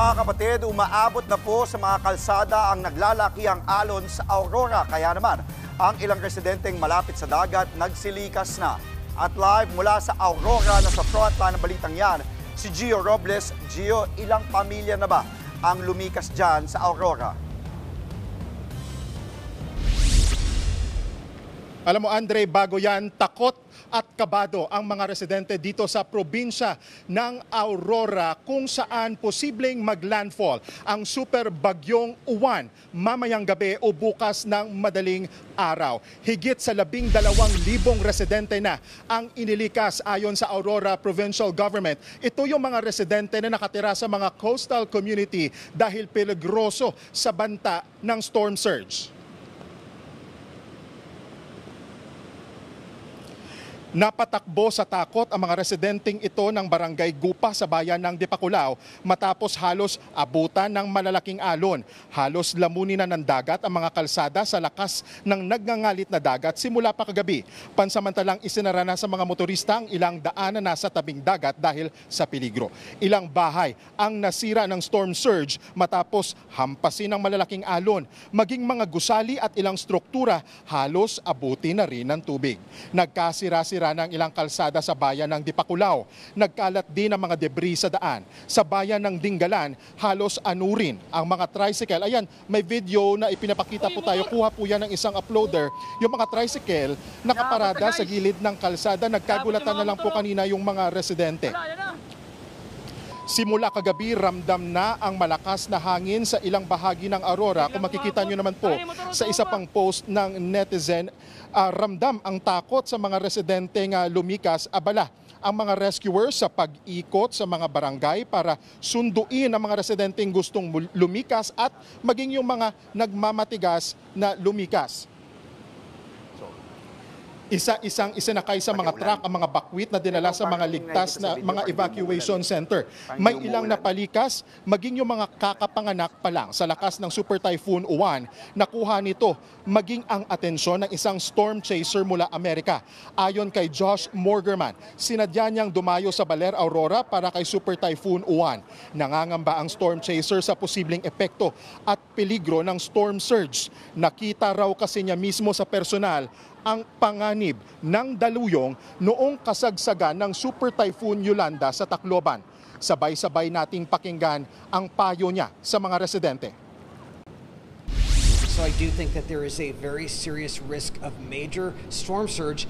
Mga kapatid, umaabot na po sa mga kalsada ang naglalakihang alon sa Aurora. Kaya naman, ang ilang residenteng malapit sa dagat nagsilikas na. At live mula sa Aurora na sa frontline ng balitang yan, si Gio Robles. Gio, ilang pamilya na ba ang lumikas dyan sa Aurora? Alam mo Andre, bago yan, takot at kabado ang mga residente dito sa probinsya ng Aurora kung saan posibleng maglandfall ang super bagyong Uwan mamayang gabi o bukas ng madaling araw. Higit sa 12,000 residente na ang inilikas ayon sa Aurora Provincial Government. Ito yung mga residente na nakatira sa mga coastal community dahil peligroso sa banta ng storm surge. Napatakbo sa takot ang mga residenteng ito ng barangay Gupa sa bayan ng Dipakulaw matapos halos abutan ng malalaking alon. Halos lamunin na ng dagat ang mga kalsada sa lakas ng nagngangalit na dagat simula pa kagabi. Pansamantalang isinara na sa mga motorista ang ilang daan na nasa tabing dagat dahil sa peligro. Ilang bahay ang nasira ng storm surge matapos hampasin ng malalaking alon. Maging mga gusali at ilang struktura halos abutin na rin ng tubig. Nagkasira-sira ng ilang kalsada sa bayan ng Dipakulaw. Nagkalat din ang mga debris sa daan. Sa bayan ng Dingalan, halos anurin ang mga tricycle. Ayan, may video na ipinapakita po tayo. Kuha po yan ng isang uploader. Yung mga tricycle nakaparada sa gilid ng kalsada. Nagkagulatan na lang po kanina yung mga residente. Simula kagabi, ramdam na ang malakas na hangin sa ilang bahagi ng Aurora. Kung makikita nyo naman po sa isa pang post ng netizen, ramdam ang takot sa mga residenteng lumikas. Abala ang mga rescuers sa pag-ikot sa mga barangay para sunduin ang mga residenteng gustong lumikas at maging yung mga nagmamatigas na lumikas. Isa-isang isinakay sa mga truck ang mga bakwit na dinala sa mga ligtas na mga evacuation center. May ilang napalikas, maging yung mga kakapanganak pa lang sa lakas ng Super Typhoon Uwan. Nakuha nito maging ang atensyon ng isang storm chaser mula Amerika. Ayon kay Josh Morgerman, sinadya niyang dumayo sa Baler, Aurora para kay Super Typhoon Uwan. Nangangamba ang storm chaser sa posibleng epekto at peligro ng storm surge. Nakita raw kasi niya mismo sa personal ang panganib ng daluyong noong kasagsagan ng Super Typhoon Yolanda sa Tacloban. Sabay-sabay nating pakinggan ang payo niya sa mga residente. So I do think that there is a very serious risk of major storm surge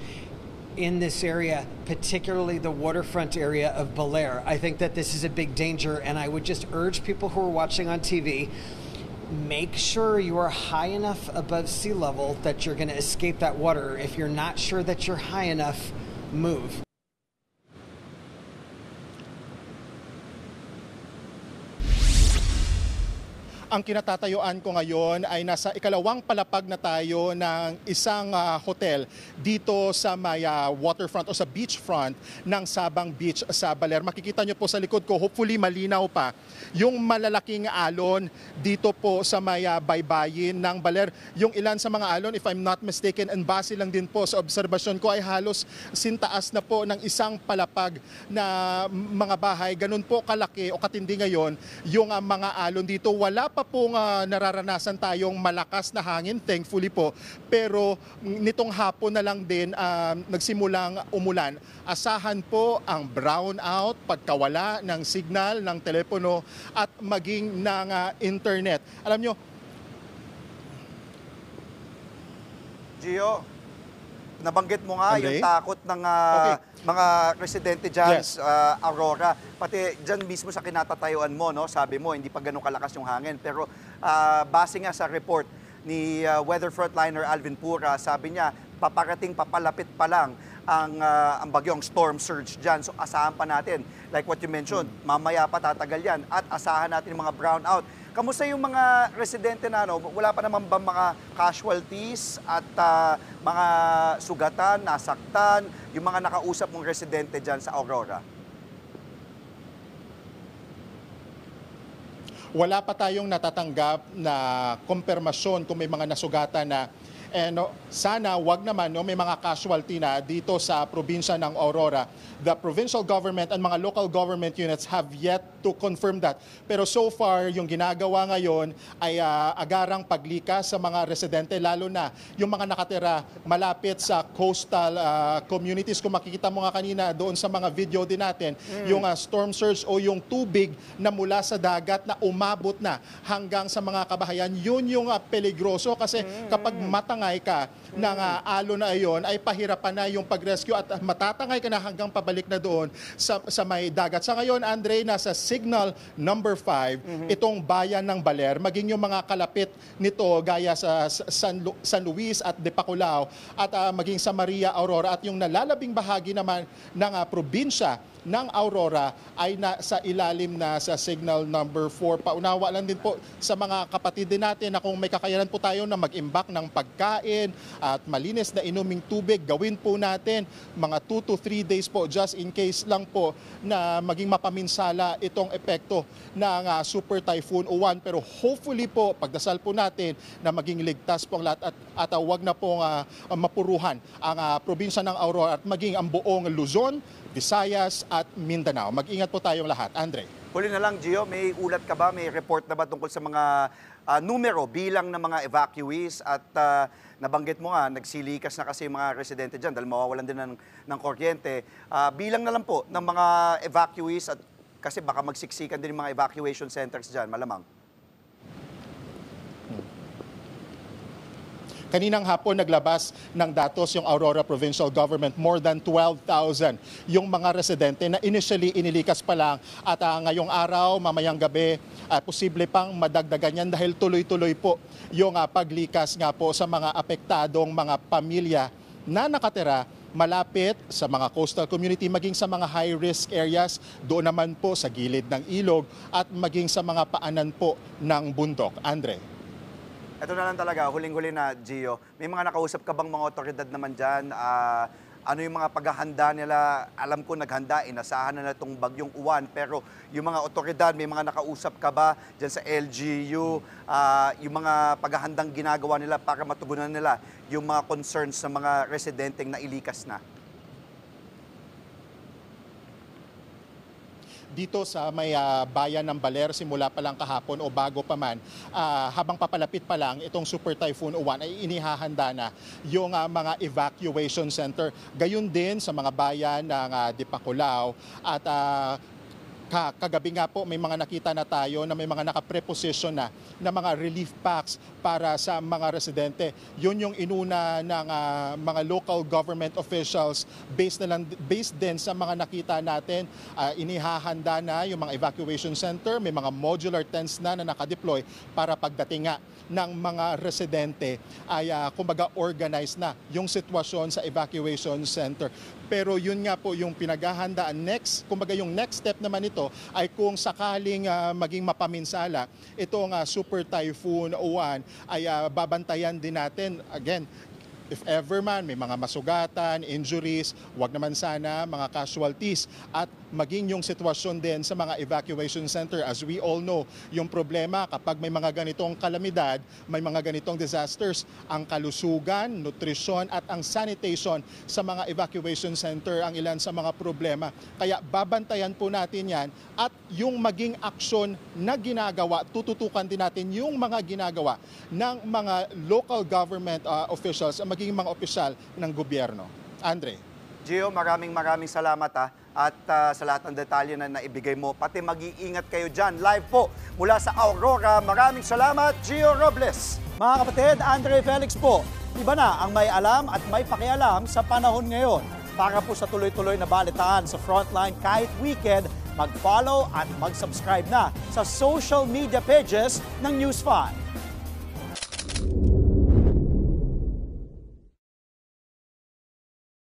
in this area, particularly the waterfront area of Baler. I think that this is a big danger, and I would just urge people who are watching on TV, make sure you are high enough above sea level that you're going to escape that water. If you're not sure that you're high enough, move. Ang kinatatayuan ko ngayon ay nasa ikalawang palapag na tayo ng isang hotel dito sa may waterfront o sa beachfront ng Sabang Beach sa Baler. Makikita nyo po sa likod ko, hopefully malinaw pa, yung malalaking alon dito po sa may baybayin ng Baler. Yung ilan sa mga alon, if I'm not mistaken, and base lang din po sa obserbasyon ko, ay halos sintaas na po ng isang palapag na mga bahay. Ganun po kalaki o katindi ngayon yung mga alon dito. Wala pa pong nararanasan tayong malakas na hangin, thankfully po. Pero nitong hapon na lang din nagsimulang umulan. Asahan po ang brownout, pagkawala ng signal ng telepono at maging ng internet. Alam nyo, Gio, nabanggit mo nga Andre? yung takot ng mga residente dyan sa Aurora. Pati dyan mismo sa kinatatayuan mo, no? Sabi mo, hindi pa ganun kalakas yung hangin. Pero base nga sa report ni weather frontliner Alvin Pura, sabi niya, papalapit pa lang ang bagyong storm surge dyan. So asahan pa natin, like what you mentioned, mamaya pa tatagal yan. At asahan natin yung mga brownout. Kamusta yung mga residente na, wala pa naman ba mga casualties at mga sugatan, nasaktan, yung mga nakausap mong residente dyan sa Aurora? Wala pa tayong natatanggap na kumpirmasyon kung may mga nasugatan na And sana wag naman may mga casualty na dito sa probinsya ng Aurora. The provincial government and mga local government units have yet to confirm that. Pero so far, yung ginagawa ngayon ay agarang paglikas sa mga residente, lalo na yung mga nakatira malapit sa coastal communities. Kung makikita mo nga kanina doon sa mga video din natin, yung storm surge o yung tubig na mula sa dagat na umabot na hanggang sa mga kabahayan, yun yung peligroso kasi kapag matangay ka ng alon na iyon, ay pahirapan na yung pag-rescue at matatangay ka na hanggang pabalik na doon sa may dagat. Sa ngayon, Andre, nasa signal number 5, itong bayan ng Baler, maging yung mga kalapit nito gaya sa San Luis at Depaculao at maging sa Maria Aurora at yung nalalabing bahagi naman ng probinsya ng Aurora ay nasa ilalim na sa signal number 4. Paunawa lang din po sa mga kapatid din natin na kung may kakayanan po tayo na mag-imbak ng pagkain at malinis na inuming tubig, gawin po natin mga 2 to 3 days po just in case lang po na maging mapaminsala itong epekto ng Super Typhoon Uwan. Pero hopefully po, pagdasal po natin na maging ligtas po ang lahat at wag na pong mapuruhan ang probinsya ng Aurora at maging ang buong Luzon, Visayas at Mindanao. Mag-ingat po tayong lahat. Andre. Huli na lang, Gio, may ulat ka ba? May report na ba tungkol sa mga numero, bilang ng mga evacuees? At nabanggit mo nga, nagsilikas na kasi yung mga residente dyan dahil mawawalan din ng kuryente. Bilang na lang po ng mga evacuees at kasi baka magsiksikan din yung mga evacuation centers dyan, malamang. Kaninang hapon naglabas ng datos yung Aurora Provincial Government, more than 12,000 yung mga residente na initially inilikas pa lang at ngayong araw, mamayang gabi, posible pang madagdagan yan dahil tuloy-tuloy po yung paglikas nga po sa mga apektadong mga pamilya na nakatira malapit sa mga coastal community, maging sa mga high-risk areas, doon naman po sa gilid ng ilog at maging sa mga paanan po ng bundok. Andre. Ito na lang talaga, huling-huli na, Gio. May mga nakausap ka bang mga otoridad naman dyan? Ano yung mga paghahanda nila? Alam ko naghanda, inasahan na itong bagyong Uwan. Pero yung mga otoridad, may mga nakausap ka ba dyan sa LGU? Yung mga paghahandang ginagawa nila para matugunan nila yung mga concerns sa mga residenteng nailikas na? Dito sa may bayan ng Baler, simula pa lang kahapon o bago pa man, habang papalapit pa lang itong Super Typhoon Uwan ay inihahanda na yung mga evacuation center. Gayun din sa mga bayan ng Depaculao at kagabi nga po may mga nakita na tayo na may mga nakapreposition na mga relief packs para sa mga residente. Yun yung inuna ng mga local government officials based din sa mga nakita natin. Inihahanda na yung mga evacuation center, may mga modular tents na nakadeploy para pagdating nga ng mga residente ay kumbaga organized na yung sitwasyon sa evacuation center. Pero yun nga po yung pinaghahandaan next, kumbaga yung next step naman ito ay kung sakaling maging mapaminsala itong Super Typhoon Uwan ay babantayan din natin again. If ever man may mga masugatan, injuries, wag naman sana mga casualties at maging yung sitwasyon din sa mga evacuation center. As we all know, yung problema kapag may mga ganitong kalamidad, may mga ganitong disasters, ang kalusugan, nutrisyon at ang sanitation sa mga evacuation center ang ilan sa mga problema. Kaya babantayan po natin yan at yung maging aksyon na ginagawa, tututukan din natin yung mga ginagawa ng mga local government officials, maging mga opisyal ng gobyerno. Andre. Gio, maraming salamat at sa lahat ng detalye na naibigay mo. Pati mag-iingat kayo dyan. Live po mula sa Aurora. Maraming salamat, Gio Robles. Mga kapatid, Andre Felix po. Iba na ang may alam at may pakialam sa panahon ngayon. Para po sa tuloy-tuloy na balitaan sa Frontline kahit weekend, mag-follow at mag-subscribe na sa social media pages ng News 5.